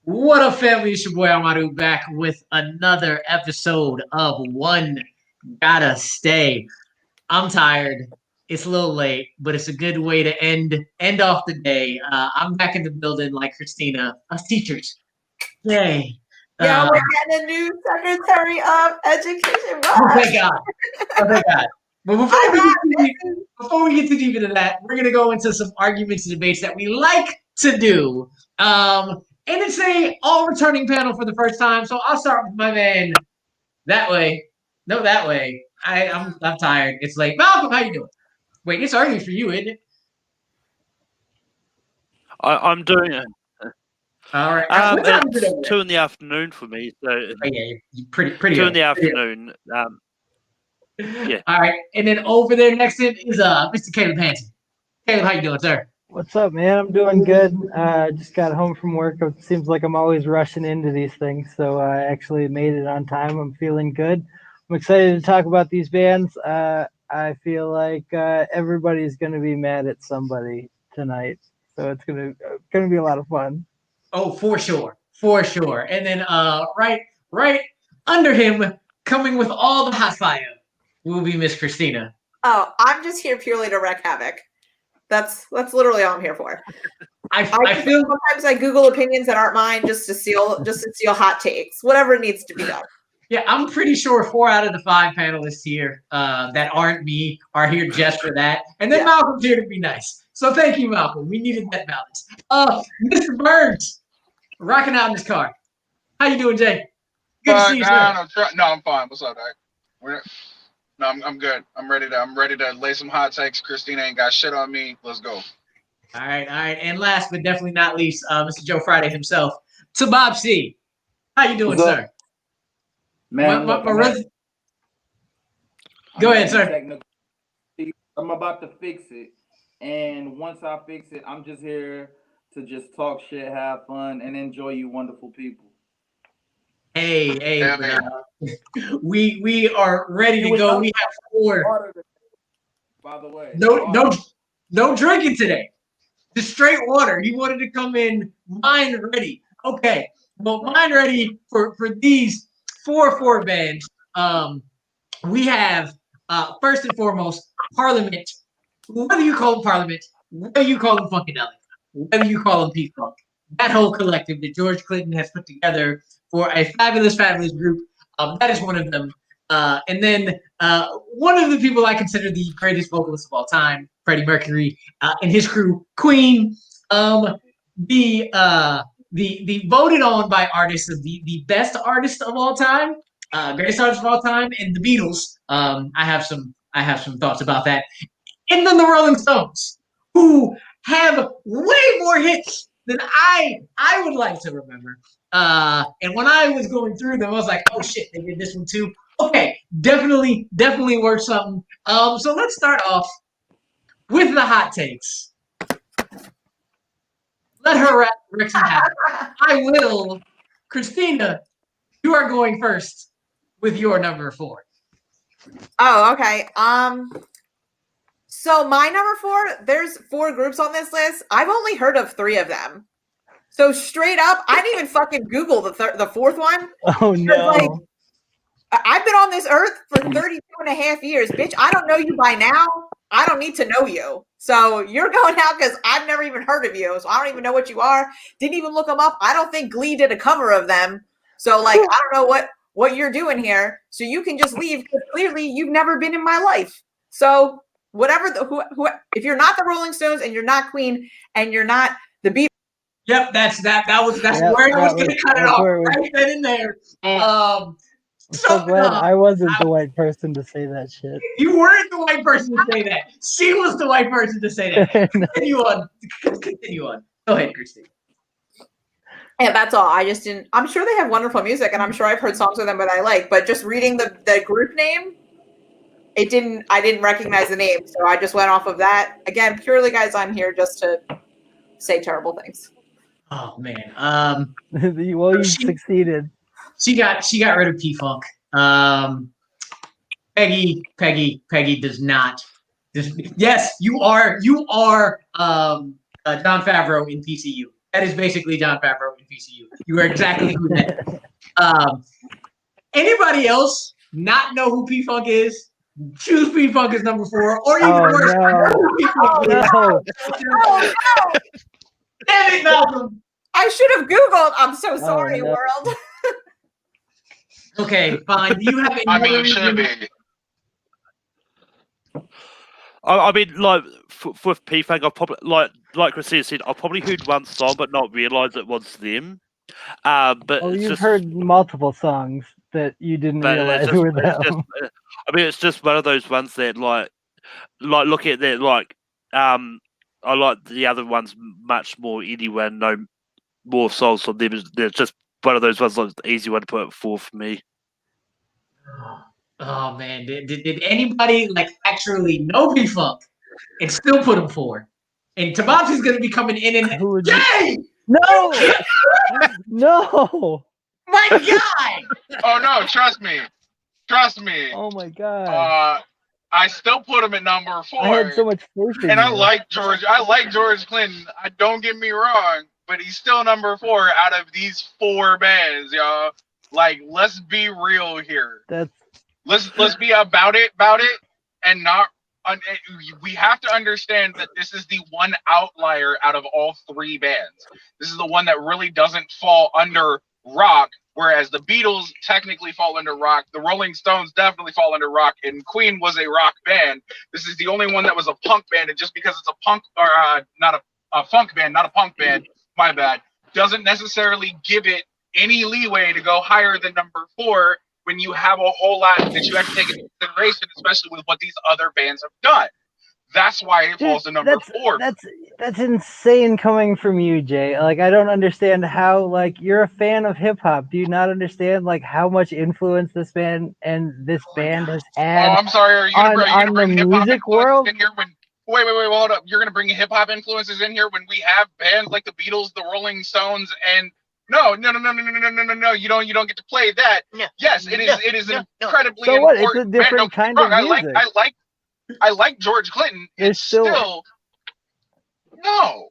What up, family? It's your boy Amaru back with another episode of One Gotta Stay. I'm tired. It's a little late, but it's a good way to end off the day. I'm back in the building like Christina. Us teachers. Yay. Yeah, we're getting a new Secretary of Education. Oh, thank God. Oh, thank God. But before we get too deep into that, we're going to go into some arguments and debates that we like to do. And it's a all-returning panel for the first time, so I'll start with my man that way. No, that way. I'm tired. It's late. Malcolm, how you doing? Wait, it's early for you, isn't it? I'm doing it. All right. It's 2 in the afternoon for me. So yeah, pretty 2 in the afternoon. Yeah. All right, and then over there next to him is Mr. Caleb Hansen. Caleb, how you doing, sir? What's up, man? I'm doing good. Just got home from work. It seems like I'm always rushing into these things, so I actually made it on time. I'm feeling good. I'm excited to talk about these bands. I feel like everybody's going to be mad at somebody tonight, so it's gonna be a lot of fun. Oh, for sure. And then right under him, coming with all the hot fire, will be Miss Christina. Oh, I'm just here purely to wreak havoc. That's literally all I'm here for. I feel sometimes I Google opinions that aren't mine just to steal hot takes, whatever needs to be done. Yeah, I'm pretty sure 4 out of the 5 panelists here that aren't me are here just for that. And then Malcolm's here to be nice. So thank you, Malcolm. We needed that balance. Mr. Burns, rocking out in his car. How you doing, Jay? Good to see you, sir. No, I'm fine. What's up, Dad? No, I'm good. I'm ready to lay some hot takes. Christina ain't got shit on me. Let's go. All right. And last but definitely not least, Mr. Joe Friday himself, to Bob C. How you doing, sir? Man, go ahead, sir. I'm about to fix it, and once I fix it, I'm just here to just talk shit, have fun, and enjoy you wonderful people. Hey, we are ready to go. We have 4. By the way, no drinking today. Just straight water. He wanted to come in mind ready. Okay, well, mind ready for these 4 bands. We have first and foremost Parliament. Whether you call them Parliament, whether you call them Funkadelic, whether you call them P-Funk, that whole collective that George Clinton has put together for a fabulous group. That is one of them. And then one of the people I consider the greatest vocalist of all time, Freddie Mercury, and his crew, Queen. The voted on by artists of the best artist of all time, greatest artist of all time, and the Beatles. I have some thoughts about that. And then the Rolling Stones, who have way more hits than I would like to remember. And when I was going through them, I was like, oh shit, they did this one too. Okay, definitely worth something. So let's start off with the hot takes. Let her Rexy have it. I will. Christina, you are going first with your number 4. Oh, okay. So my number 4, there's 4 groups on this list. I've only heard of 3 of them. So straight up, I didn't even fucking Google the 4th one. Oh, no. Like, I've been on this earth for 32 and a half years. Bitch, I don't know you by now. I don't need to know you. So you're going out because I've never even heard of you. So I don't even know what you are. Didn't even look them up. I don't think Glee did a cover of them. So, like, I don't know what you're doing here. So you can just leave because clearly you've never been in my life. So whatever, if you're not the Rolling Stones and you're not Queen and you're not the Beatles. Yep, that's where I was going to cut it off. Right then and there. I'm so glad I wasn't the white person to say that shit. You weren't the white person to say that. She was the white person to say that. Continue on. Go ahead, Christine. Yeah, that's all. I just didn't. I'm sure they have wonderful music, and I'm sure I've heard songs of them that I like. But just reading the group name, I didn't recognize the name, so I just went off of that. Again, purely, guys, I'm here just to say terrible things. Oh man. Well, you succeeded. She got rid of P-Funk. Peggy does not. Yes, you are John Favreau in PCU. That is basically John Favreau in VCU. You are exactly who that. Anybody else not know who P-Funk is? Choose P-Funk as number 4, or even worse, know who P-Funk is. Oh, no. Damn it, Malcolm. I should have Googled. I'm so sorry, no. world. Okay, fine. Do you have I mean, another you should reason? be. I mean, like with P-Funk, I probably like Christina said, I probably heard one song but not realised it was them. But Oh, it's you've just, heard multiple songs that you didn't but realize it's were just, them. I mean, it's just one of those ones that like look at that I like the other ones much more anyway. No more songs from them. It's just one of those ones like the easy one to put forth for me. Oh man, did anybody like actually know P-Funk and still put him 4? And Tabata's gonna be coming in and Who would Jay! No, no. My God! Oh no, trust me. Oh my god. I still put him at number 4. I had so much faith in and I you. like George Clinton. Don't get me wrong, but he's still number 4 out of these 4 bands, y'all. Like, let's be real here. Let's be about it, and not. We have to understand that this is the one outlier out of all 3 bands. This is the one that really doesn't fall under rock, whereas the Beatles technically fall under rock. The Rolling Stones definitely fall under rock, and Queen was a rock band. This is the only one that was a punk band, and just because it's a punk or not a funk band, not a punk band, my bad, doesn't necessarily give it any leeway to go higher than number 4. When you have a whole lot that you have to take into consideration, especially with what these other bands have done. That's why it falls to number 4. That's insane coming from you, Jay. Like, I don't understand how, like, you're a fan of hip hop. Do you not understand, like, how much influence this band has had? I'm sorry. Are you gonna bring the hip hop music world in here when? Wait, hold up. You're gonna bring hip hop influences in here when we have bands like the Beatles, the Rolling Stones, and No. You don't get to play that. No. Yes, it is incredibly So what? important. It's a different kind of music. I like George Clinton. It's still no.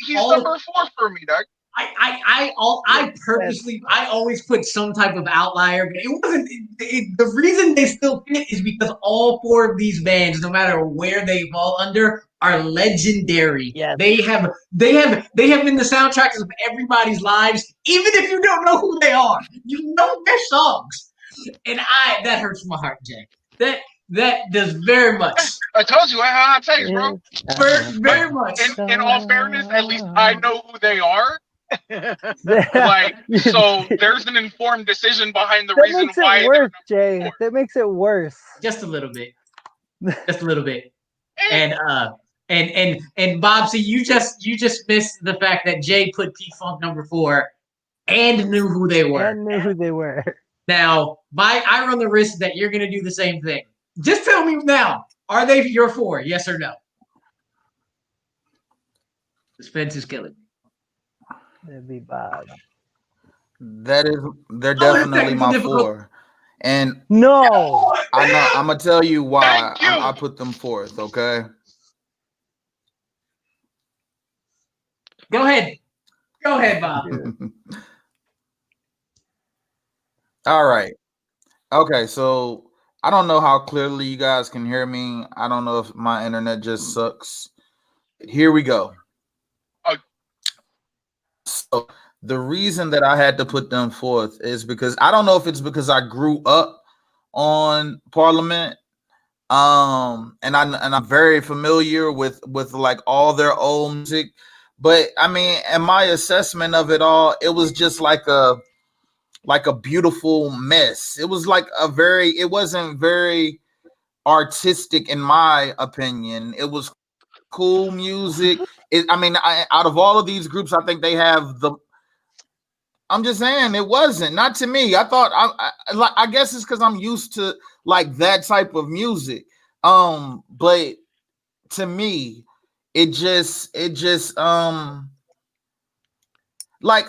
He's number 4 for me, Doug. I purposely I always put some type of outlier, but it wasn't. The reason they still fit is because all 4 of these bands, no matter where they fall under, are legendary. Yes. They have been the soundtracks of everybody's lives, even if you don't know who they are. You know their songs, and that hurts my heart, Jay. That does very much. I told you I had hot takes, bro. Very much. In all fairness, at least I know who they are. Like, so there's an informed decision behind the reason why. That makes it worse, Jay. That makes it worse. Just a little bit. Just a little bit. And Bob, see, you just missed the fact that Jay put P-Funk number 4 and knew who they were. Now, I run the risk that you're gonna do the same thing. Just tell me now, are they your 4? Yes or no? Suspense is killing me. That'd be Bob. They're definitely my 4. And no, I'm gonna tell you why I put them 4th, okay? Go ahead, Bob. All right. Okay, so I don't know how clearly you guys can hear me. I don't know if my internet just sucks. Here we go. So the reason that I had to put them 4th is because I don't know if it's because I grew up on Parliament, and I'm very familiar with like all their old music, but I mean, in my assessment of it all, it was just like a beautiful mess. It was like it wasn't very artistic in my opinion. It was cool music. Out of all of these groups, I think they have I'm just saying it wasn't. Not to me. I thought I guess it's because I'm used to like that type of music. But to me, it just like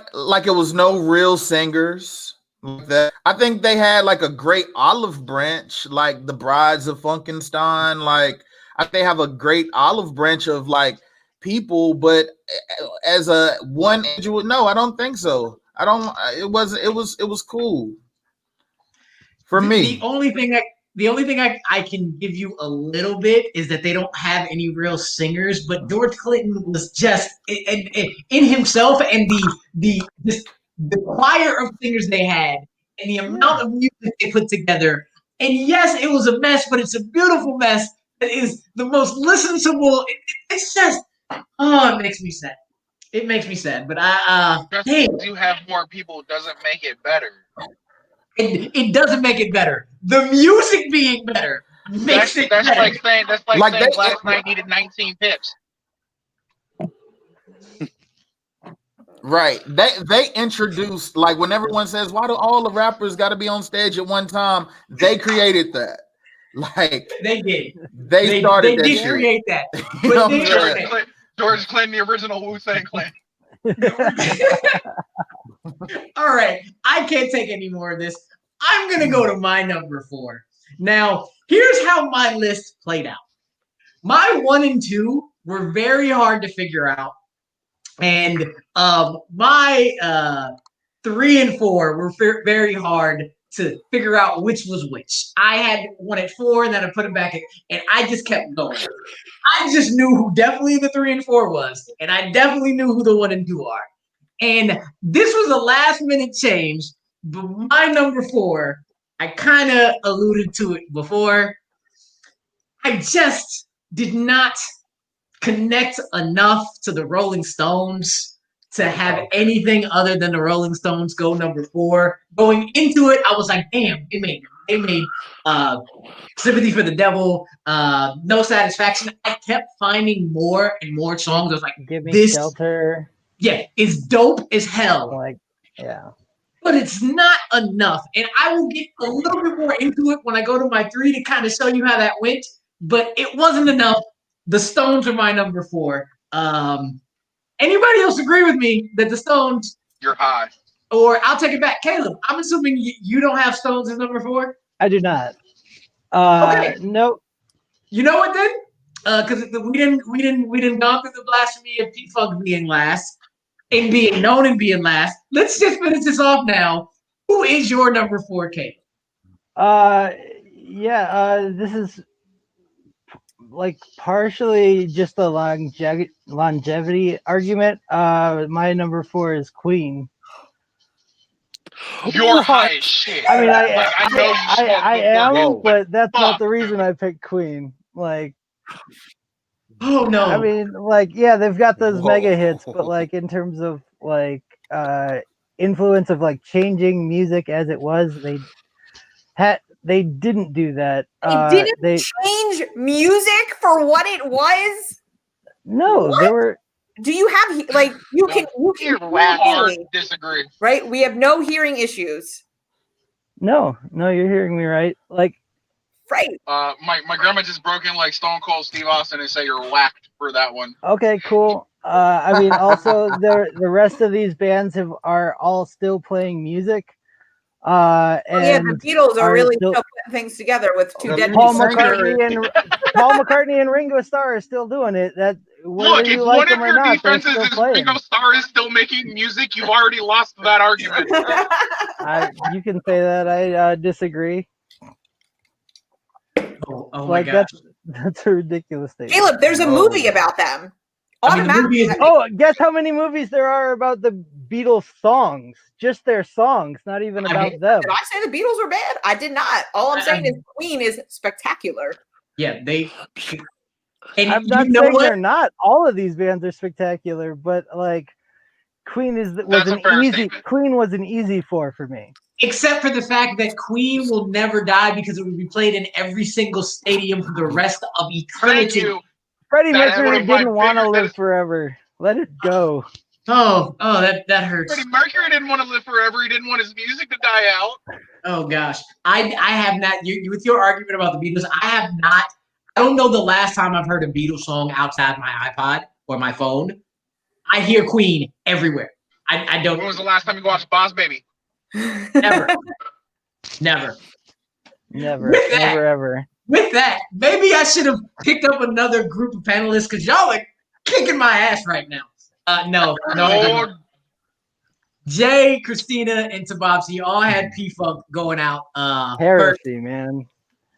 it was no real singers like that. I think they had like a great olive branch, like the Brides of Funkenstein. Like I think they have a great olive branch of like people, but as a one individual, no, I don't think so. I don't. It was cool for me. The only thing I can give you a little bit is that they don't have any real singers, but George Clinton was just in himself, and the choir of singers they had, and the amount of music they put together. And yes, it was a mess, but it's a beautiful mess. It is the most listenable. It's just, it makes me sad. It makes me sad, but Just hey, because you have more people doesn't make it better. it doesn't make it better. The music being better makes it That's better. like saying last night needed 19 pips. Right. They introduced, like, when everyone says, why do all the rappers got to be on stage at one time? They created that. Like, They did. They started They did shit. create that. You know But what I'm saying? George Clinton, the original Wu-Tang Clan. all right, I can't take any more of this. I'm gonna go to my number 4. Now, here's how my list played out. My 1 and 2 were very hard to figure out, and my 3 and 4 were very hard to figure out which was which. I had 1 at 4, and then I put it back, and I just kept going. I just knew who definitely the 3 and 4 was, and I definitely knew who the 1 and 2 are. And this was a last minute change, but my number 4, I kind of alluded to it before. I just did not connect enough to the Rolling Stones to have anything other than the Rolling Stones go number 4. Going into it, I was like, damn, they made Sympathy for the Devil, No Satisfaction. I kept finding more and more songs. I was like, Give Me this Shelter. Yeah, it's dope as hell. Like, yeah. But it's not enough. And I will get a little bit more into it when I go to my 3 to kind of show you how that went. But it wasn't enough. The Stones are my number 4. Anybody else agree with me that the Stones? You're high. Or I'll take it back. Caleb, I'm assuming you don't have Stones as number 4? I do not. Okay. Nope. You know what then? Because we didn't gone through the blasphemy of P-Funk being last and being known and being last. Let's just finish this off now. Who is your number 4, Caleb? This is like partially just a longevity argument. My number 4 is Queen. You're high as shit. I mean, I am, but that's not the reason I picked Queen. Like, oh no. I mean, like, yeah, they've got those mega hits, but like in terms of like influence of like changing music as it was, they didn't do that. They didn't change music for what it was. No, what? They were. Do you have like you can disagree? Right, we have no hearing issues. No, you're hearing me right. Like, right. My grandma just broke in like Stone Cold Steve Austin and say you're whacked for that one. Okay, cool. I mean, also the rest of these bands are all still playing music. And the Beatles are really still putting things together with 2 dead Paul McCartney and Ringo Starr are still doing it. That look, if one of your defenses is Ringo Starr is still making music, you've already lost that argument. You can say that. I disagree. Oh my gosh. That's a ridiculous thing. Caleb, there's a movie about them. Guess how many movies there are about the Beatles songs? Just their songs, not even about them. Did I say the Beatles were bad? I did not. All I'm saying is Queen is spectacular. Yeah, And I'm not saying they're not. All of these bands are spectacular, but like Queen was an easy 4 for me. Except for the fact that Queen will never die because it would be played in every single stadium for the rest of eternity. Freddie Mercury didn't want to live forever. Let it go. Oh, that hurts. Freddie Mercury didn't want to live forever. He didn't want his music to die out. Oh gosh, I have not. With your argument about the Beatles, I have not. I don't know the last time I've heard a Beatles song outside my iPod or my phone. I hear Queen everywhere. I don't. When was the last time you watched Boss Baby? Never. Ever. With that, maybe I should have picked up another group of panelists because y'all are kicking my ass right now. No, I didn't. Jay, Christina, and Tabopsy all had P-Funk going out. Heresy, man.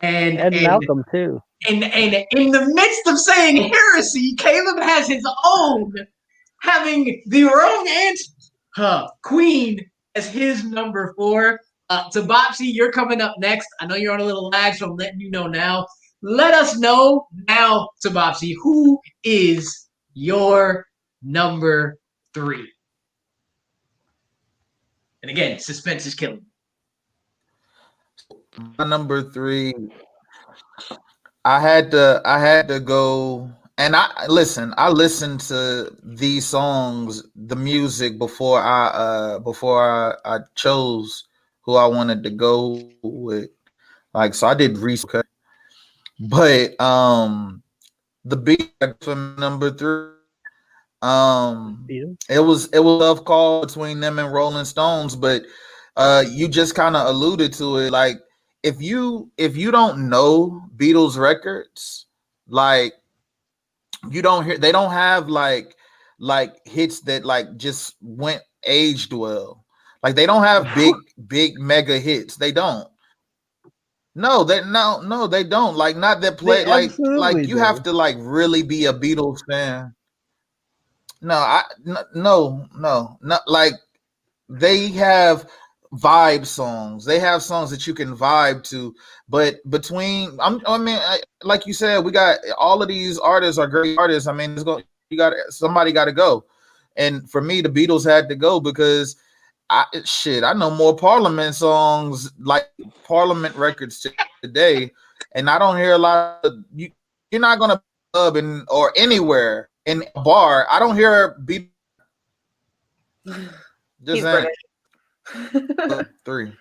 And Malcolm too. And in the midst of saying heresy, Caleb has his own, having the wrong answer. Queen as his number 4. Tabopsy, you're coming up next. I know you're on a little lag, so I'm letting you know now. Let us know now, Tabopsy, who is your number 3? And again, suspense is killing. My number 3. I had to go, and I listened to these songs, the music before I chose who I wanted to go with. Like, so I did research, but the beat for number 3. It was a love call between them and Rolling Stones, but you just kind of alluded to it. Like, if you don't know Beatles records, like, you don't hear, they don't have like hits that like just went aged well. Like, they don't have big mega hits. They don't. No, they don't. Like, not that play. Like you do. Have to like really be a Beatles fan. No, not like, they have vibe songs. They have songs that you can vibe to, but like you said, we got all of these artists are great artists. I mean, somebody got to go, and for me, the Beatles had to go because I know more Parliament songs, like Parliament records today, and I don't hear a lot of you. You're not gonna club or anywhere in a bar. I don't hear Beatles. Just saying. 3.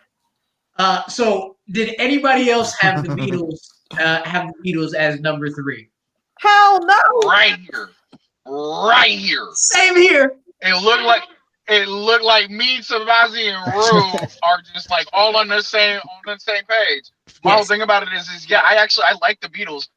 So did anybody else have the Beatles? Have the Beatles as number 3? Hell no! Right here. Same here. It looked like me, Savazzi, and Rue are just like all on the same page. My whole thing about it is I like the Beatles.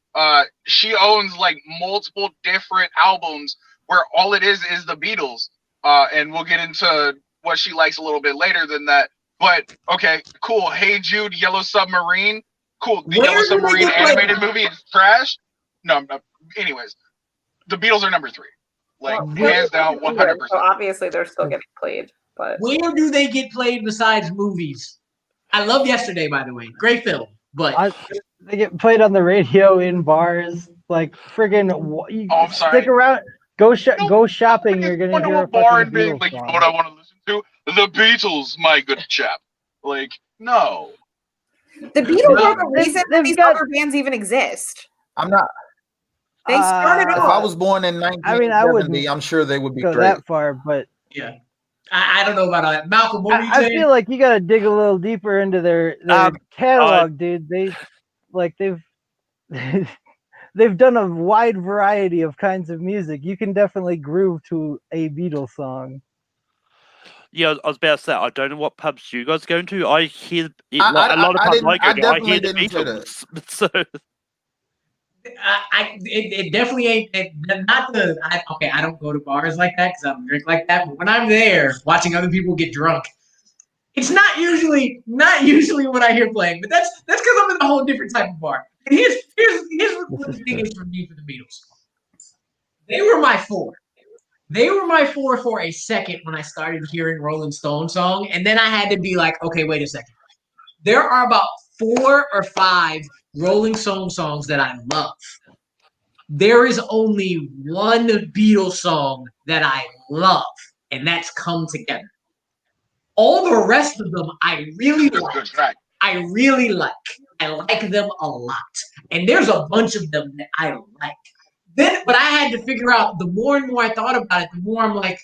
She owns like multiple different albums where all it is the Beatles. And we'll get into what she likes a little bit later than that. But okay, cool. Hey Jude, Yellow Submarine. Cool. The Yellow Submarine animated movie is trash. No. Anyways, the Beatles are number 3. Like, hands down, 100%. So obviously they're still getting played. But where do they get played besides movies? I love Yesterday, by the way. Great film. But they get played on the radio, in bars, like friggin'. I'm sorry. Stick around. Go shopping. You're gonna hear a fucking Beatles like, song. You know what I want to listen to? The Beatles, my good chap. Like, no. The Beatles are the reason these other bands even exist. I'm not. They started off. If I was born in 1970, I'm sure they would be go great. That far, but yeah, I don't know about that. Malcolm, what were you saying? I feel like you got to dig a little deeper into their catalog, dude. They've done a wide variety of kinds of music. You can definitely groove to a Beatles song. Yeah, I was about to say, I don't know what pubs you guys go to. I hear a lot of pubs I go to. I hear the Beatles. So it definitely ain't not the. I don't go to bars like that because I don't drink like that. But when I'm there watching other people get drunk, it's not usually what I hear playing. But that's because I'm in a whole different type of bar. And here's what the thing is for me for the Beatles. They were my 4. They were my 4 for a second when I started hearing Rolling Stone song, and then I had to be like, okay, wait a second. There are about 4 or 5 Rolling Stone songs that I love. There is only one Beatles song that I love, and that's Come Together. All the rest of them I really like. I like them a lot. And there's a bunch of them that I like. But I had to figure out, the more and more I thought about it, the more I'm like,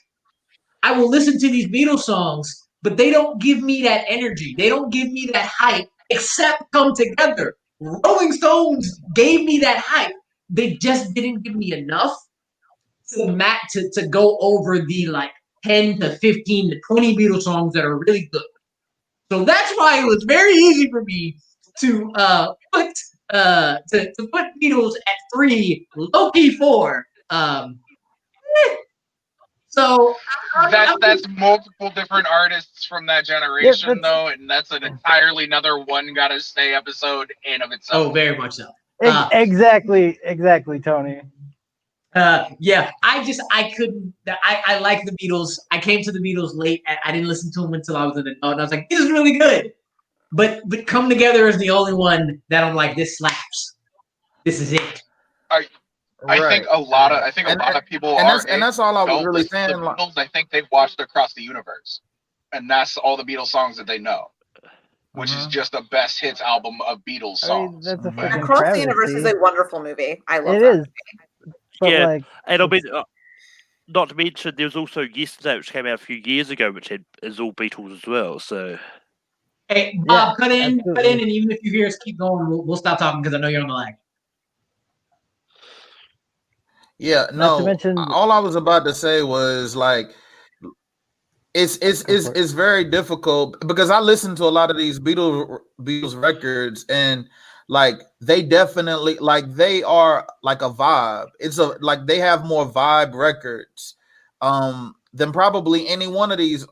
I will listen to these Beatles songs, but they don't give me that energy. They don't give me that hype, except Come Together. Rolling Stones gave me that hype. They just didn't give me enough to go over the like 10 to 15 to 20 Beatles songs that are really good. So that's why it was very easy for me to put Beatles at 3, low-key 4. So that's multiple different artists from that generation, though, and that's an entirely another One Gotta Stay episode in of itself. Oh, very much so. Exactly, Tony. Yeah, I couldn't. I like the Beatles. I came to the Beatles late. I didn't listen to them until I was an adult, and I was like, this is really good. But Come Together is the only one that I'm like, this slaps. This is it. I think a lot of people and that's all I was really saying. The Beatles, I think they've watched Across the Universe, and that's all the Beatles songs that they know, which is just the best hits album of Beatles songs. That's a fucking Across travesty. the Universe is a wonderful movie. I love it. that. But yeah, like, and it'll be not to mention there was also Yesterday, which came out a few years ago, which is all Beatles as well. So, Hey, Bob, cut in, and even if you hear us keep going, we'll stop talking because I know you're on the lag. Yeah, no. All I was about to say was like, it's very difficult because I listen to a lot of these Beatles records, and like they definitely they are like a vibe. It's like they have more vibe records than probably any one of these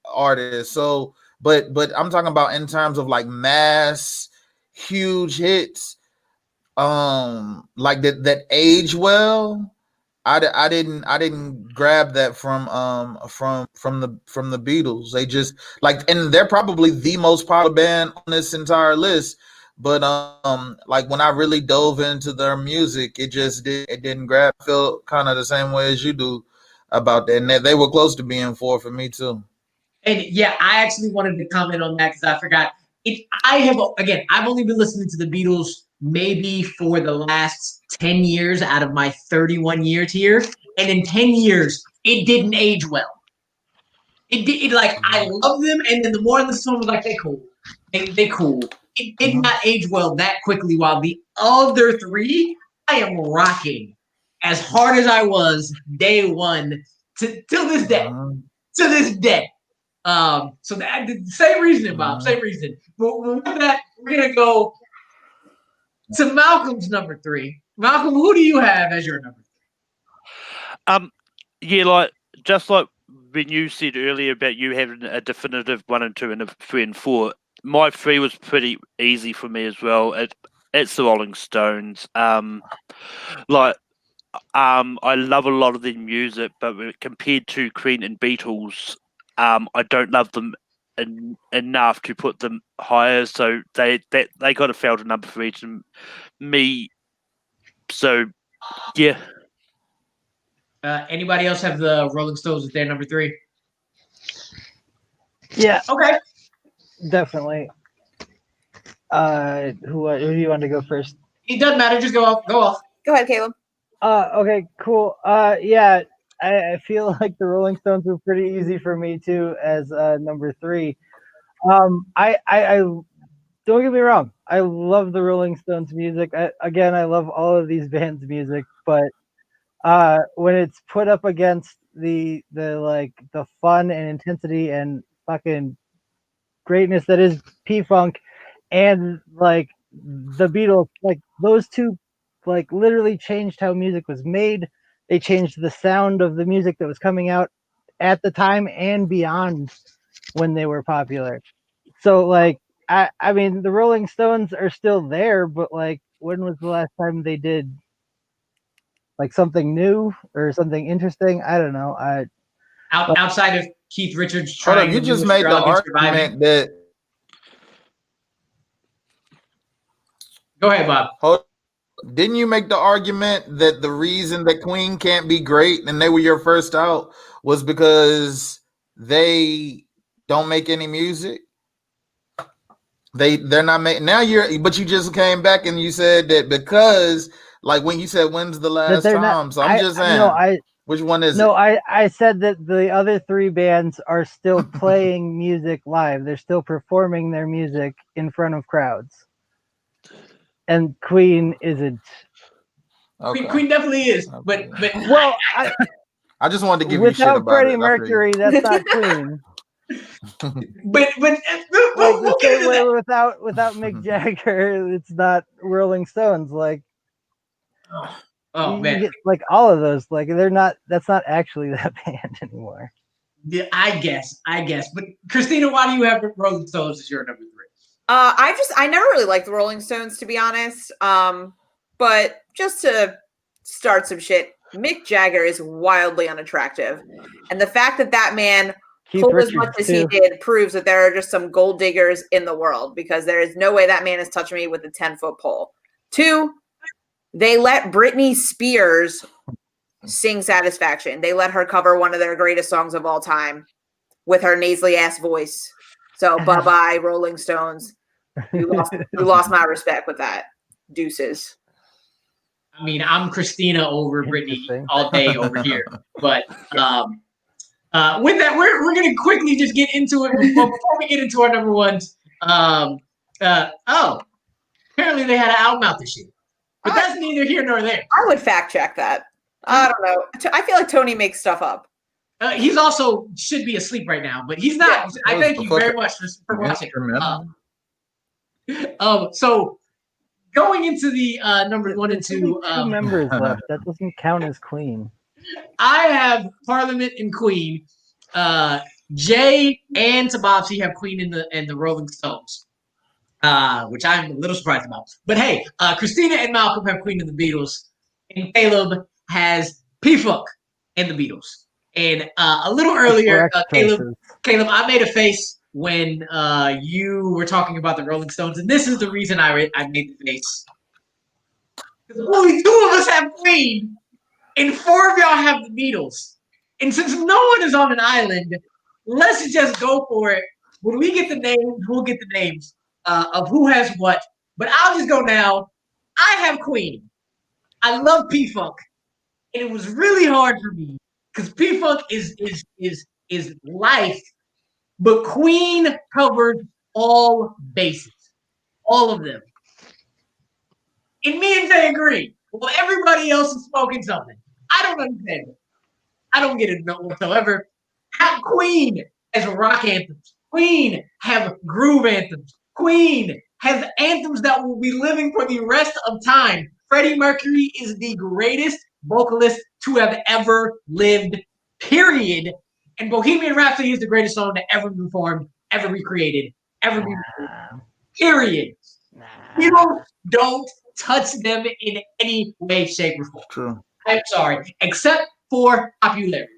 artists. So, but I'm talking about in terms of like mass, huge hits. Like that age well. I didn't grab that from the Beatles. They just and they're probably the most popular band on this entire list. But like when I really dove into their music, it didn't grab. I feel kind of the same way as you do about that. And they were close to being 4 for me too. And yeah, I actually wanted to comment on that because I forgot. I've only been listening to the Beatles maybe for the last 10 years out of my 31 years here. And in 10 years, it didn't age well. I love them, and then the more I listen to them, I was like, they cool. They cool. It did not age well that quickly, while the other three, I am rocking as hard as I was day one till this day. To this day. So that same reason, Bob. Same reason. But with that, we're gonna go to Malcolm's number 3. Malcolm, who do you have as your number 3? Yeah, just like when you said earlier about you having a definitive 1 and 2 and a 3 and 4, my 3 was pretty easy for me as well. It's the Rolling Stones. I love a lot of their music, but compared to Queen and Beatles, I don't love them enough to put them higher. So they got to fail to number 3 to me. So yeah. Anybody else have the Rolling Stones as their number 3? Yeah. Okay. Definitely. Who do you want to go first? It doesn't matter. Just go off. Go ahead, Caleb. Okay, cool. Yeah, I feel like the Rolling Stones were pretty easy for me too as number 3. I don't get me wrong. I love the Rolling Stones music. I love all of these bands' music, but when it's put up against the fun and intensity and fucking greatness that is P-Funk and like the Beatles, like those two like literally changed how music was made. They changed the sound of the music that was coming out at the time and beyond when they were popular. So like I mean the Rolling Stones are still there, but like when was the last time they did like something new or something interesting? I don't know. Outside of Keith Richards trying you just made the argument that. Go ahead, Bob. Didn't you make the argument that the reason that Queen can't be great and they were your first out was because they don't make any music? They're not making now. But you just came back and you said that because like when you said when's the last time? So I'm just saying. Which one is it? No, I said that the other 3 bands are still playing music live. They're still performing their music in front of crowds. And Queen isn't. Okay. Queen definitely is, but well, I just wanted to give you shit about Freddie Mercury, that's not Queen. but like the same way without Mick Jagger, it's not Rolling Stones. Like Oh you man, get like all of those. Like they're not. That's not actually that band anymore. yeah, I guess. But Christina, why do you have Rolling Stones as your number 3? I never really liked the Rolling Stones, to be honest. But just to start some shit, Mick Jagger is wildly unattractive, and the fact that man pulled as much as he did proves that there are just some gold diggers in the world, because there is no way that man is touching me with a 10-foot pole. 2, they let Britney Spears sing Satisfaction. They let her cover one of their greatest songs of all time with her nasally ass voice. So bye-bye, Rolling Stones. You lost my respect with that. Deuces. I mean, I'm Christina over Britney all day over here. But with that, we're going to quickly just get into it before we get into our number ones. Apparently they had an album out this year. But that's neither here nor there. I would fact check that. I don't know. I feel like Tony makes stuff up. He's also should be asleep right now, but he's not. Yeah. I thank you very much for watching. So going into the number 1 and 2, 2 members left. That doesn't count as Queen. I have Parliament and Queen. Jay and Tabopsy have Queen and the Rolling Stones, which I'm a little surprised about. But hey, Christina and Malcolm have Queen and the Beatles, and Caleb has P-Funk and the Beatles. And a little earlier, Caleb, I made a face when you were talking about the Rolling Stones, and this is the reason I made the face. Because only 2 of us have Queen, and 4 of y'all have the Beatles. And since no one is on an island, let's just go for it. When we get the names, we'll get the names of who has what. But I'll just go now. I have Queen. I love P-Funk. And it was really hard for me because P-Funk is life. But Queen covered all bases. All of them. And me and Jay agree. Well, everybody else is smoking something. I don't understand it. I don't get it whatsoever. How Queen has rock anthems. Queen have groove anthems. Queen has anthems that will be living for the rest of time. Freddie Mercury is the greatest vocalist to have ever lived, period. And Bohemian Rhapsody is the greatest song to ever be performed, ever be created, ever be performed, period. You don't touch them in any way, shape, or form. True. I'm sorry, except for popularity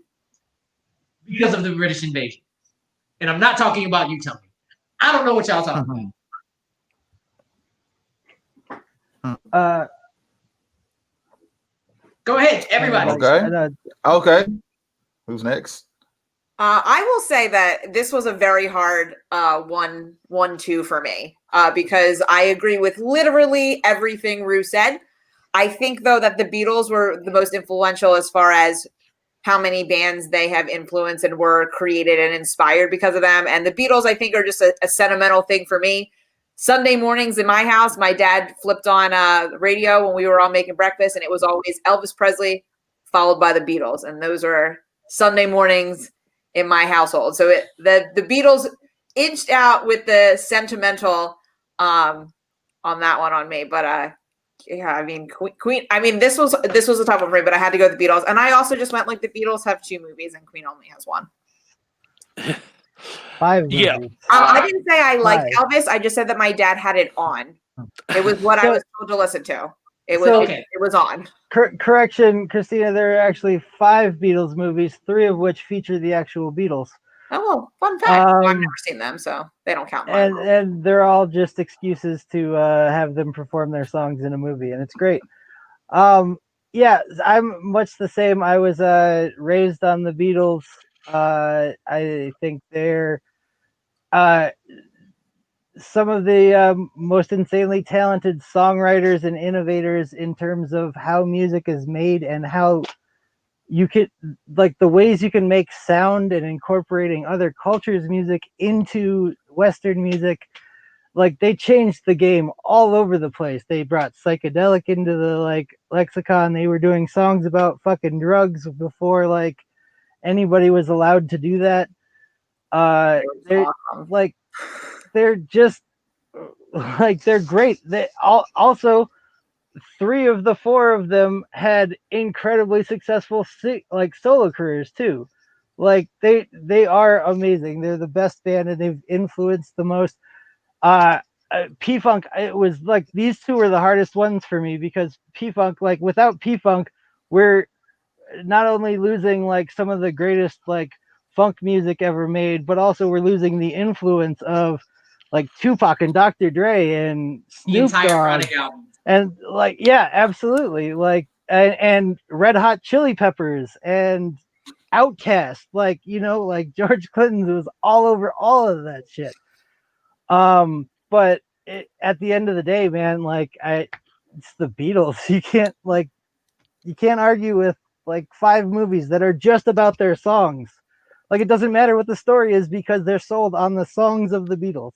because of the British invasion. And I'm not talking about you, Tony. I don't know what y'all talking about. Go ahead, everybody. Okay. Who's next? I will say that this was a very hard 1-2 for me because I agree with literally everything Rue said. I think, though, that the Beatles were the most influential as far as how many bands they have influenced and were created and inspired because of them. And the Beatles, I think, are just a sentimental thing for me. Sunday mornings in my house, my dad flipped on the radio when we were all making breakfast, and it was always Elvis Presley followed by the Beatles. And those were Sunday mornings in my household. So the Beatles inched out with the sentimental on that one on me. But yeah, I mean, Queen. I mean, this was a tough one for me, but I had to go with the Beatles. And I also just went like the Beatles have 2 movies and Queen only has 1. 5 movies. Yeah. I didn't say I liked Elvis. I just said that my dad had it on. It was what I was told to listen to. It was on. Correction, Christina. There are actually 5 Beatles movies, 3 of which feature the actual Beatles. Oh, fun fact. I've never seen them, so they don't count. And they're all just excuses to have them perform their songs in a movie, and it's great. Yeah, I'm much the same. I was raised on the Beatles. I think they're some of the most insanely talented songwriters and innovators in terms of how music is made and how you can, like, the ways you can make sound and incorporating other cultures' music into Western music. Like, they changed the game all over the place. They brought psychedelic into the lexicon. They were doing songs about fucking drugs before anybody was allowed to do that. They're just they're great. They also 3 of the 4 of them had incredibly successful solo careers too. Like they are amazing. They're the best band and they've influenced the most. P-Funk, it was like these two were the hardest ones for me because P-Funk, like without P-Funk, we're not only losing like some of the greatest like funk music ever made, but also we're losing the influence of like Tupac and Dr. Dre and The Snoop entire Dogg. Chronic album. And like, yeah, absolutely. Like, and Red Hot Chili Peppers and Outkast, like, you know, like George Clinton's was all over all of that shit. But at the end of the day, man, like it's the Beatles. You can't argue with like 5 movies that are just about their songs. Like it doesn't matter what the story is because they're sold on the songs of the Beatles.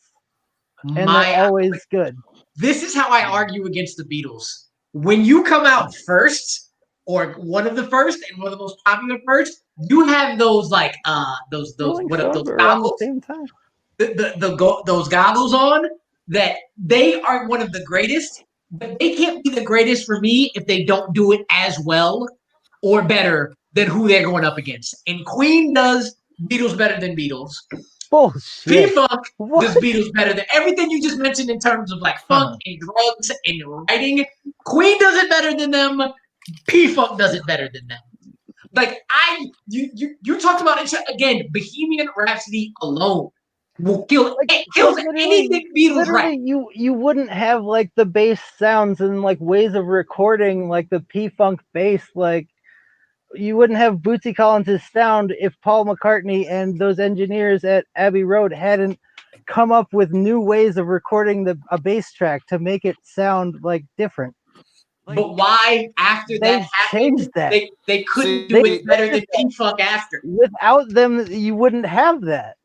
And they're always good. This is how I argue against the Beatles. When you come out first, or one of the first, and one of the most popular first, you have those like those Rolling what Stones those were around the goggles, same time. those goggles on, that they are one of the greatest, but they can't be the greatest for me if they don't do it as well or better than who they're going up against. And Queen does Beatles better than Beatles. Bullshit. P-Funk does Beatles better than everything you just mentioned in terms of like funk and drugs and writing. Queen does it better than them. P-Funk does it better than them. Like you talked about it again. Bohemian Rhapsody alone will kill. It kills anything Beatles write. You wouldn't have like the bass sounds and like ways of recording like the P-Funk bass. Like you wouldn't have Bootsy Collins' sound if Paul McCartney and those engineers at Abbey Road hadn't come up with new ways of recording a bass track to make it sound like different. But why after that happened, that. They couldn't do it better than P-Funk after. Without them, you wouldn't have that.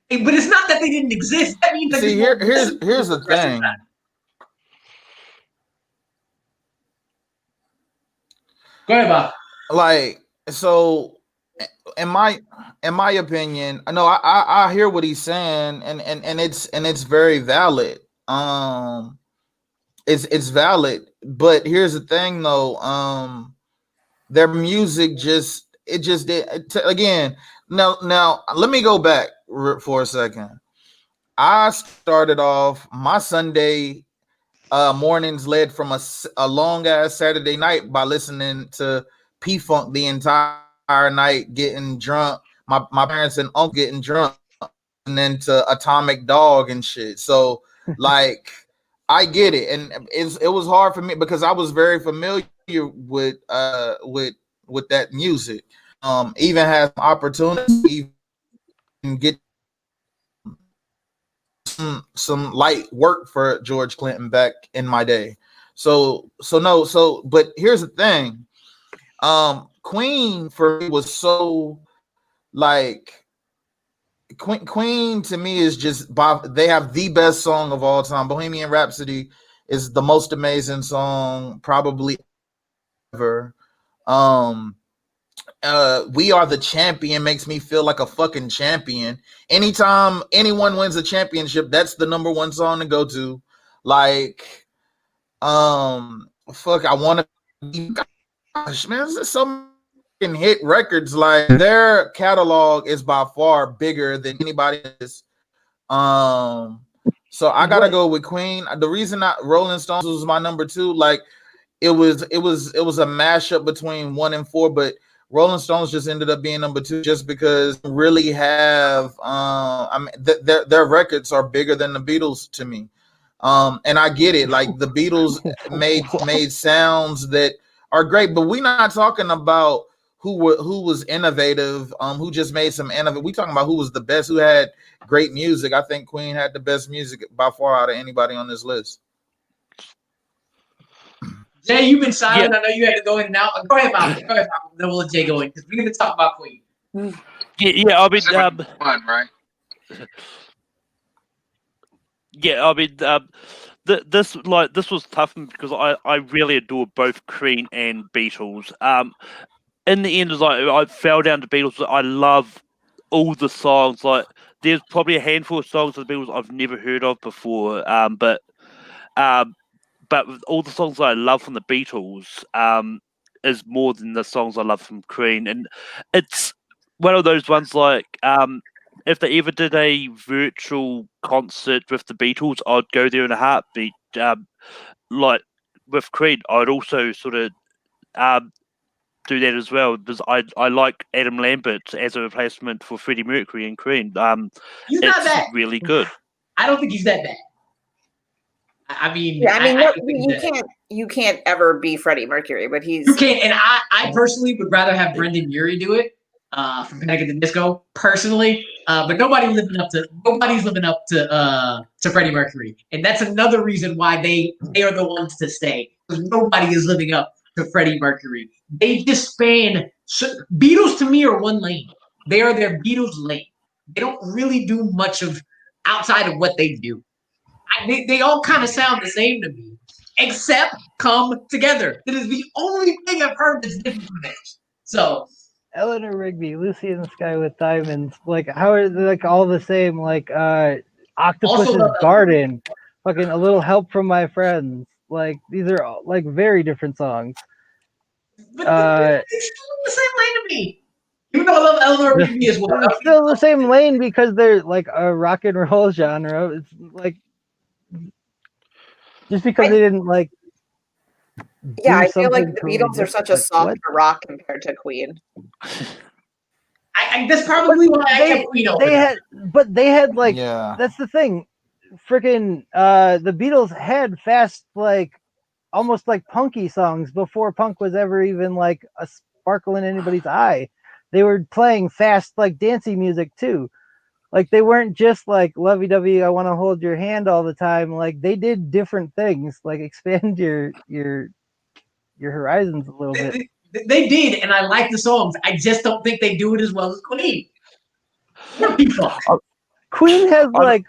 But it's not that they didn't exist. That means that here's the thing. Go ahead, Bob. Like, so in my opinion, no, I hear what he's saying, and it's very valid. It's valid, but here's the thing though. Their music again. Now let me go back for a second. I started off my Sunday mornings led from a long ass Saturday night by listening to P-Funk the entire night, getting drunk. My parents and uncle getting drunk, and then to Atomic Dog and shit. So like I get it, and it was hard for me because I was very familiar with that music. Even had opportunity to get some light work for George Clinton back in my day. But here's the thing. Queen for me was so like Queen to me is just they have the best song of all time. Bohemian Rhapsody is the most amazing song probably ever. We Are the Champion makes me feel like a fucking champion. Anytime anyone wins a championship, that's the number one song to go to. Like, fuck, I want to. Gosh, man, there's so many hit records. Like their catalog is by far bigger than anybody else. So I gotta go with Queen. The reason Rolling Stones was my number 2, like it was a mashup between 1 and 4, but Rolling Stones just ended up being number 2 just because they really have I mean their records are bigger than the Beatles to me. And I get it, like the Beatles made sounds that are great, but we're not talking about who was innovative, who just made some innovative. We talking about who was the best, who had great music. I think Queen had the best music by far out of anybody on this list. Jay, you've been silent. Yeah. I know you had to go in and out. Go ahead, Bob. Then we'll let Jay go in because we're going to talk about Queen. Yeah, I mean, fun, right? Yeah, I mean, this was tough because I really adore both Queen and Beatles. In the end, I fell down to Beatles. I love all the songs. Like, there's probably a handful of songs of the Beatles I've never heard of before. But but with all the songs that I love from the Beatles is more than the songs I love from Queen, and it's one of those ones like if they ever did a virtual concert with the Beatles, I'd go there in a heartbeat. Like with Queen, I'd also sort of do that as well because I like Adam Lambert as a replacement for Freddie Mercury in Queen. He's not It's bad. really good. I don't think he's that bad. I mean, Yeah, I mean, don't think he's that bad. you can't ever be Freddie Mercury, but he's You can't, and I personally would rather have Brendan Urie do it from Panic at the Disco, personally. But nobody's living up to Freddie Mercury, and that's another reason why they are the ones to stay, because nobody is living up to Freddie Mercury. They just span Beatles to me are one lane. They are their Beatles lane. They don't really do much of outside of what they do. They all kind of sound the same to me, except Come Together. That is the only thing I've heard that's different from theirs. So, Eleanor Rigby, Lucy in the Sky with Diamonds, like how are they like all the same? Like Octopus's Garden, fucking A Little Help from My Friends. Like these are all, like very different songs. but they're still in the same lane to me. Even though I love Eleanor Rigby as well. They're still the same lane because they're like a rock and roll genre. It's like just because they didn't like. Yeah, I feel like the Beatles are such a softer rock compared to Queen. That's probably why I kept Queen over. They had like that's the thing. Freaking the Beatles had fast, like almost like punky songs before punk was ever even like a sparkle in anybody's eye. They were playing fast, like dancey music too. Like they weren't just like lovey-dovey, I want to hold your hand all the time. Like they did different things, like expand your horizons a little bit. They did, and I like the songs. I just don't think they do it as well as Queen. Queen has like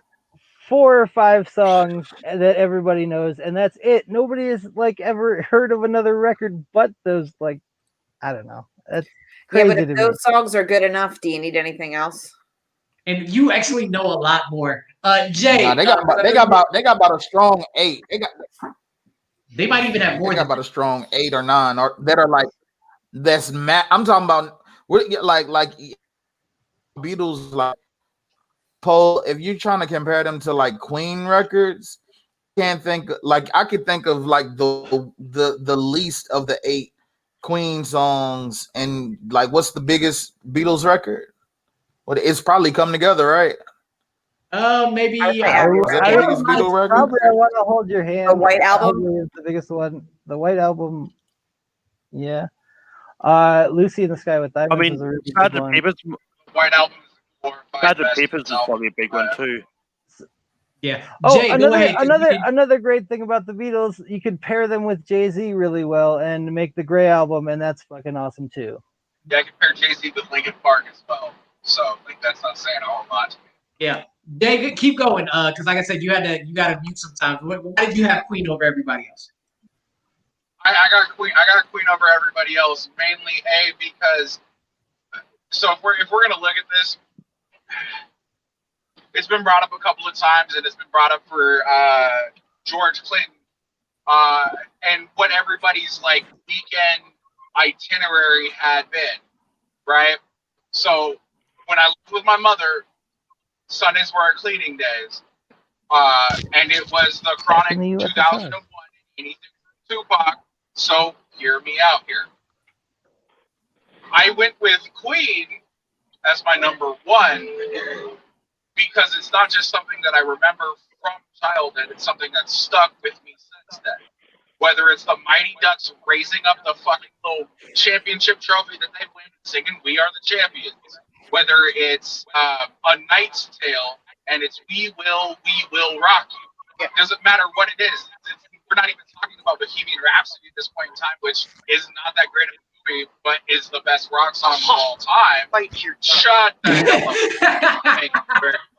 4 or 5 songs that everybody knows, and that's it. Nobody has like ever heard of another record but those. Like, I don't know. That's crazy. Yeah, but if those songs are good enough, do you need anything else? And you actually know a lot more. Jay, they got about a strong 8. They might even have more. They got about a strong 8 or 9 or that are like that's I'm talking about like Beatles, like Paul. If you're trying to compare them to like Queen records, can't think like I could think of like the least of the 8 Queen songs, and like what's the biggest Beatles record? Well, it's probably Come Together, right? Maybe is that the biggest Beatles record? Probably I Want to Hold Your Hand. The White Album is the biggest one. The White Album, yeah. Lucy in the Sky with Diamonds. I mean, is a really good one. White Album is Sgt. Pepper's is probably a big one too. Yeah. Oh, Jay, another great thing about the Beatles, you could pair them with Jay-Z really well and make the Grey Album, and that's fucking awesome too. Yeah, I compare Jay-Z with Linkin Park as well. So like that's not saying a whole lot. Yeah. David, keep going. Because like I said, you gotta mute sometimes. Why did you have Queen over everybody else? I got Queen over everybody else, mainly because so if we're gonna look at this, it's been brought up a couple of times, and it's been brought up for George Clinton, and what everybody's like weekend itinerary had been, right? So when I lived with my mother, Sundays were our cleaning days, and it was the Chronic 2001, anything from Tupac. So hear me out here. I went with Queen as my number 1 because it's not just something that I remember from childhood. It's something that's stuck with me since then. Whether it's the Mighty Ducks raising up the fucking little championship trophy that they win, singing "We Are the Champions," whether it's A Knight's Tale and it's "We Will Rock You." It doesn't matter what it is. We're not even talking about Bohemian Rhapsody at this point in time, which is not that great of a movie, but is the best rock song of all time. Shut the hell up. Thank you very much.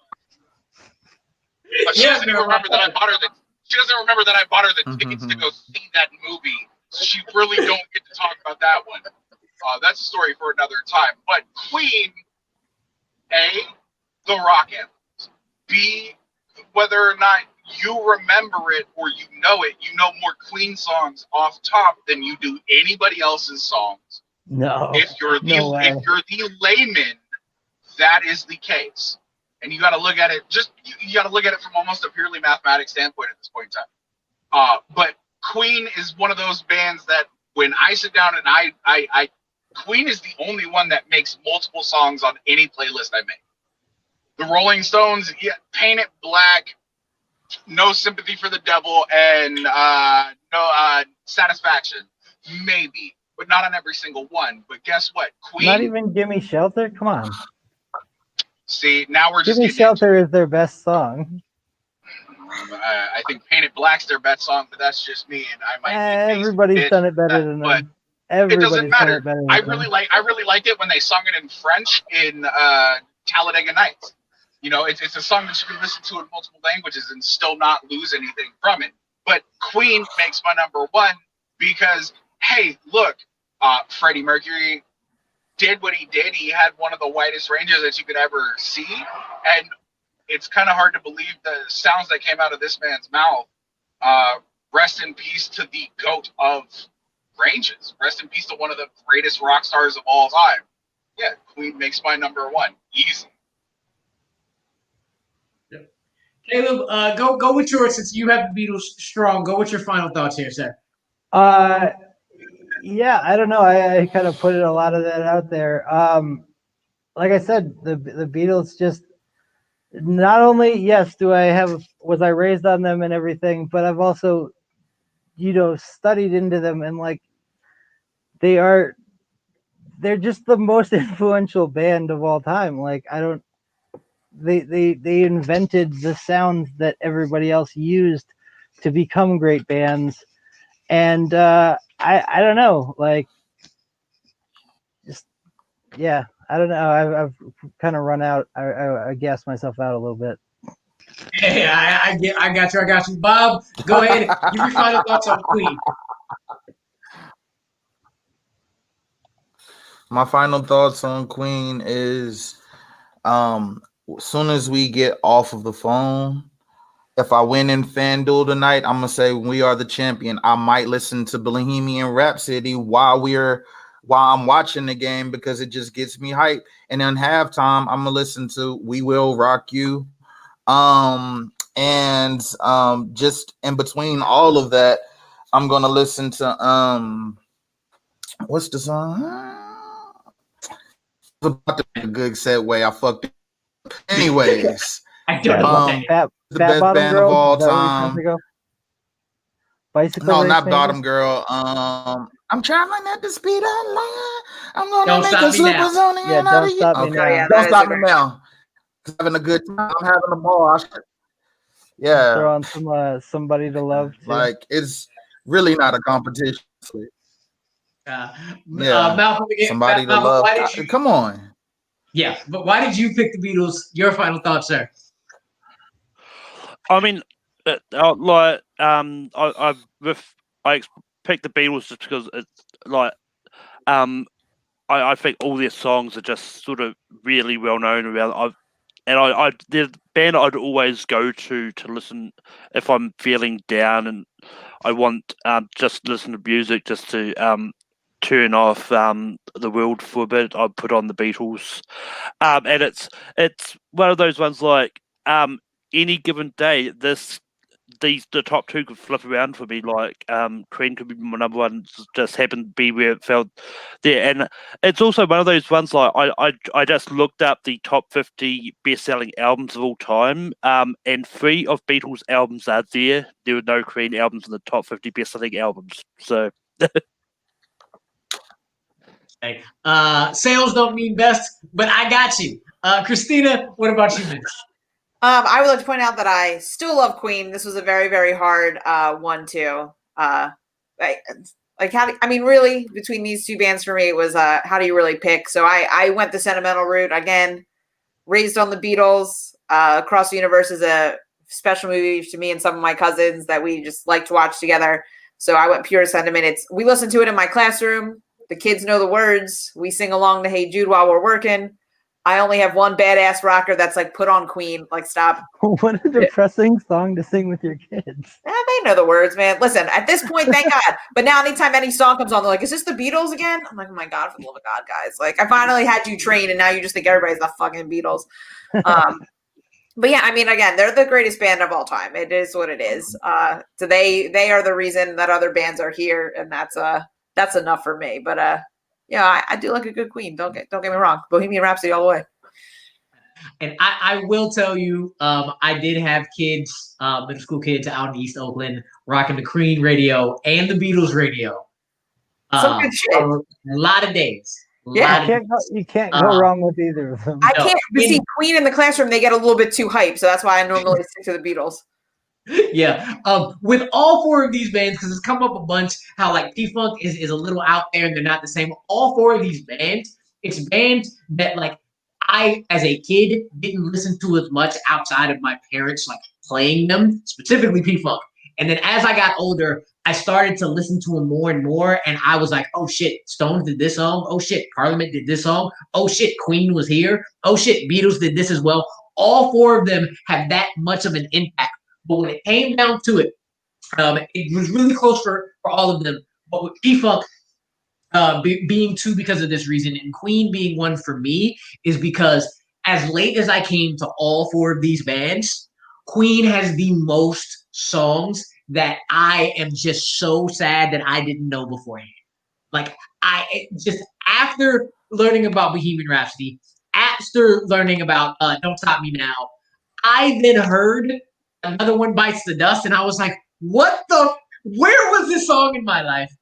But she doesn't even remember that I bought her the. She doesn't remember that I bought her the tickets to go see that movie. So she really don't get to talk about that one. That's a story for another time. But Queen, A, the rock anthems. B, whether or not you remember it or you know it. You know more Queen songs off top than you do anybody else's songs. No. If you're the layman, that is the case. And you got to look at it you got to look at it from almost a purely mathematics standpoint at this point in time. But Queen is one of those bands that when I sit down and I Queen is the only one that makes multiple songs on any playlist I make. The Rolling Stones, Paint It Black, No Sympathy for the Devil, and no Satisfaction, maybe, but not on every single one. But guess what? Queen. Not even Gimme Shelter? Come on. See, now we're just Gimme Shelter is their best song. I think Paint It Black's their best song, but that's just me, and I might. Everybody's done it better than them. It doesn't matter. I really liked it when they sung it in French in Talladega Nights. You know, it's a song that you can listen to in multiple languages and still not lose anything from it. But Queen makes my number one because, hey, look, Freddie Mercury did what he did. He had one of the widest ranges that you could ever see, and it's kind of hard to believe the sounds that came out of this man's mouth. Rest in peace to the GOAT of ranges. Rest in peace to one of the greatest rock stars of all time. Yeah, Queen makes my number one. Easy. Caleb, go with yours since you have the Beatles strong. Go with your final thoughts here, sir. Yeah, I don't know. I kind of put a lot of that out there. Like I said, the Beatles just not only was I raised on them and everything, but I've also, studied into them, and like they're just the most influential band of all time. Like they invented the sounds that everybody else used to become great bands. And I don't know, like, just, yeah, I don't know. I've kind of run out. I gassed myself out a little bit. Hey, I got you. Bob, go ahead. Give your final thoughts on Queen. My final thoughts on Queen is, as soon as we get off of the phone, if I win in FanDuel tonight, I'm gonna say We Are the Champion. I might listen to Bohemian Rhapsody while I'm watching the game because it just gets me hyped. And then halftime, I'm gonna listen to We Will Rock You. Just in between all of that, I'm gonna listen to what's the song? About to be a good segue. I fucked it. Anyways, I don't know. The best band of all time. Bicycle no, race, not maybe? Bottom Girl. I'm traveling at the speed of light. I'm gonna Don't make stop a me now. supersonic. Yeah, Don't Stop Me Now. Yeah, Don't that stop is me a now. Having a good time. I'm having a ball. Yeah. Throw on some Somebody to Love too. Like, it's really not a competition. Malcolm, again, Somebody to Malcolm, love. why did you? Come on. Yeah, but why did you pick the Beatles? Your final thoughts, sir. I mean, I picked the Beatles just because it's like, I think all their songs are just sort of really well known around. They're the band I'd always go to listen if I'm feeling down and I want just listen to music just to turn off the world for a bit. I'd put on the Beatles, and it's one of those ones like any given day. The top two could flip around for me. Like Queen could be my number one. Just happened to be where it felt there, and it's also one of those ones like I just looked up the top 50 best-selling albums of all time, and 3 of Beatles albums are there. There were no Queen albums in the top 50 best-selling albums. So. Hey, sales don't mean best, but I got you. Christina, what about you, man? I would like to point out that I still love Queen. This was a very, very hard one too. Really, between these two bands for me, it was how do you really pick? So I went the sentimental route again. Raised on the Beatles. Across the Universe is a special movie to me and some of my cousins that we just like to watch together. So I went pure sentiment. We listen to it in my classroom. The kids know the words. We sing along to Hey Jude while we're working. I only have one badass rocker that's like put on Queen. Like, stop. What a depressing song to sing with your kids. They know the words, man. Listen, at this point, thank God. But now, anytime any song comes on, they're like, "Is this the Beatles again?" I'm like, "Oh my God, for the love of God, guys!" Like, I finally had you trained, and now you just think everybody's the fucking Beatles. But yeah, I mean, again, they're the greatest band of all time. It is what it is. So they are the reason that other bands are here, and that's enough for me. But yeah, I do like a good Queen. Don't get me wrong. Bohemian Rhapsody all the way. And I will tell you, I did have kids, middle school kids out in East Oakland, rocking the Queen radio and the Beatles radio. Some good shit. A lot of days. You can't go wrong with either of them. I can't see Queen in the classroom. They get a little bit too hyped, so that's why I normally stick to the Beatles. Yeah. With all four of these bands, because it's come up a bunch, how like P-Funk is a little out there and they're not the same. All four of these bands, it's bands that like I, as a kid, didn't listen to as much outside of my parents like playing them, specifically P-Funk. And then as I got older, I started to listen to them more and more, and I was like, oh shit, Stones did this song. Oh shit, Parliament did this song. Oh shit, Queen was here. Oh shit, Beatles did this as well. All four of them have that much of an impact. But when it came down to it, it was really close for all of them. But with P-Funk being two because of this reason, and Queen being one for me, is because as late as I came to all four of these bands, Queen has the most songs that I am just so sad that I didn't know beforehand. Like, I just, after learning about Bohemian Rhapsody, after learning about Don't Stop Me Now, I then heard Another One Bites the Dust, and I was like, where was this song in my life?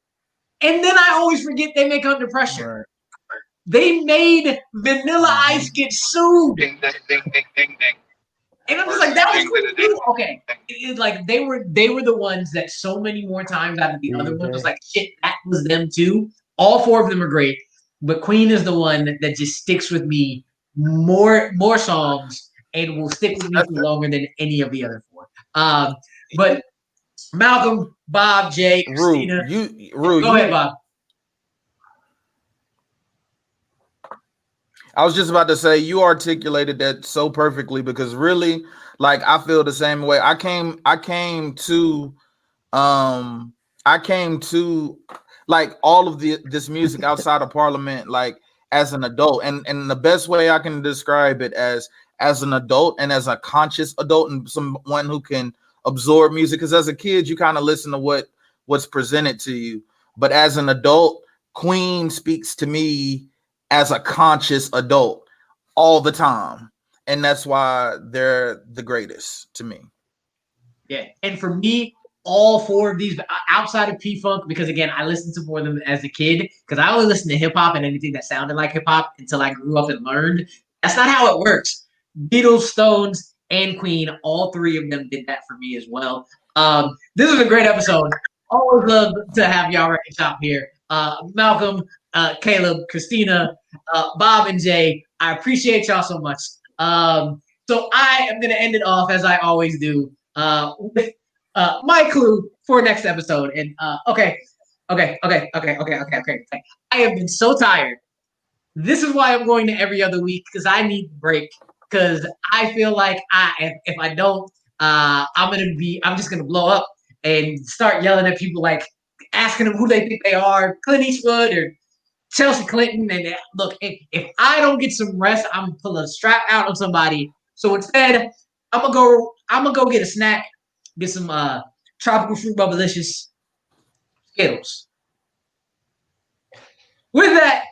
And then I always forget they make Under Pressure. Right. They made Vanilla Ice get sued. Ding, ding, ding, ding, ding, ding. And I'm just like, that was cool. Okay. Like they were the ones that so many more times out of the other ones was like, shit, that was them too. All four of them are great. But Queen is the one that just sticks with me more songs and will stick with me for longer than any of the other four. But Malcolm, Bob, Jay, Christina. Go ahead, Bob. I was just about to say, you articulated that so perfectly, because really, like, I feel the same way. I came to like all of this music outside of Parliament, like as an adult, and the best way I can describe it as an adult and as a conscious adult and someone who can absorb music, because as a kid you kind of listen to what's presented to you, but as an adult, Queen speaks to me as a conscious adult all the time, and that's why they're the greatest to me. Yeah, and for me, all four of these, outside of P-Funk, because again, I listened to more of them as a kid, because I only listened to hip-hop and anything that sounded like hip-hop until I grew up and learned. That's not how it works. Beatles, Stones, and Queen, all three of them did that for me as well. This is a great episode. Always love to have y'all right shop here. Malcolm, Caleb, Christina, Bob, and Jay, I appreciate y'all so much. So I am going to end it off, as I always do, with my clue for next episode. And okay. I have been so tired. This is why I'm going to every other week, because I need a break. Because I feel like if I don't, I'm just gonna blow up and start yelling at people, like asking them who they think they are, Clint Eastwood or Chelsea Clinton. And look, if I don't get some rest, I'm gonna pull a strap out on somebody. So instead, I'm gonna go get a snack, get some tropical fruit bubblicious Skittles. With that,